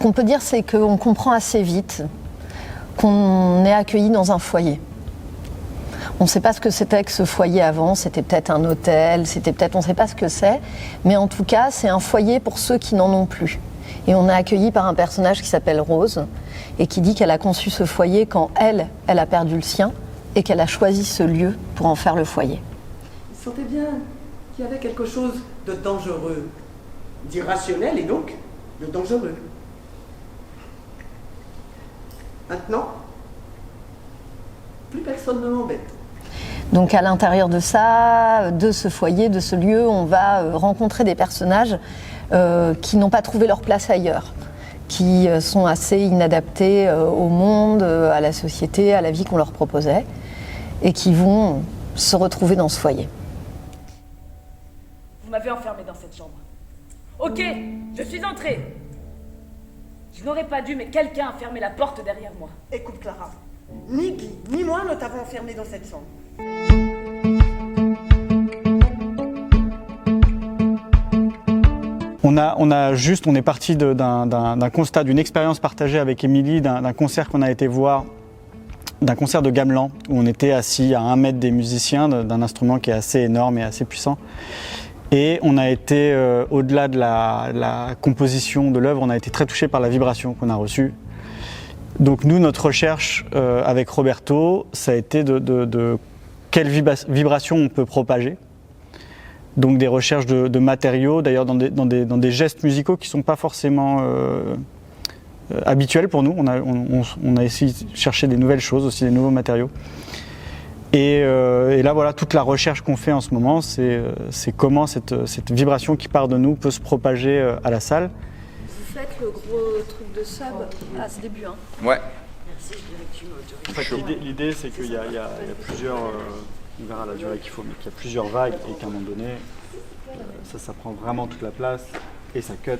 qu'on peut dire, c'est qu'on comprend assez vite qu'on est accueilli dans un foyer. On ne sait pas ce que c'était que ce foyer avant, c'était peut-être un hôtel, c'était peut-être, on ne sait pas ce que c'est, mais en tout cas, c'est un foyer pour ceux qui n'en ont plus. Et on est accueilli par un personnage qui s'appelle Rose, et qui dit qu'elle a conçu ce foyer quand elle a perdu le sien, et qu'elle a choisi ce lieu pour en faire le foyer. Il sentait bien qu'il y avait quelque chose de dangereux, d'irrationnel et donc de dangereux. Maintenant, plus personne ne m'embête. Donc à l'intérieur de ça, de ce foyer, de ce lieu, on va rencontrer des personnages qui n'ont pas trouvé leur place ailleurs, qui sont assez inadaptés au monde, à la société, à la vie qu'on leur proposait, et qui vont se retrouver dans ce foyer. Vous m'avez enfermé dans cette chambre. Ok, je suis entrée. Je n'aurais pas dû, mais quelqu'un a fermé la porte derrière moi. Écoute Clara, ni Guy, ni moi ne t'avons enfermé dans cette chambre. On est parti d'un constat, d'une expérience partagée avec Émilie, d'un concert qu'on a été voir, d'un concert de gamelan, où on était assis à 1 mètre des musiciens, d'un instrument qui est assez énorme et assez puissant. Et on a été, au-delà de la composition de l'œuvre, on a été très touché par la vibration qu'on a reçue. Donc nous, notre recherche avec Roberto, ça a été de quelle vibration on peut propager. Donc des recherches de matériaux, d'ailleurs dans des gestes musicaux qui ne sont pas forcément habituels pour nous. On a essayé de chercher des nouvelles choses, aussi des nouveaux matériaux. Et là, voilà, toute la recherche qu'on fait en ce moment, c'est comment cette vibration qui part de nous peut se propager à la salle. Vous faites le gros truc de sub à ce début, hein. Ouais. Merci, je dirais que tu m'autorises. En fait, l'idée, c'est qu'il y a plusieurs, on verra la durée qu'il faut, mais qu'il y a plusieurs vagues et qu'à un moment donné, ça prend vraiment toute la place et ça cut.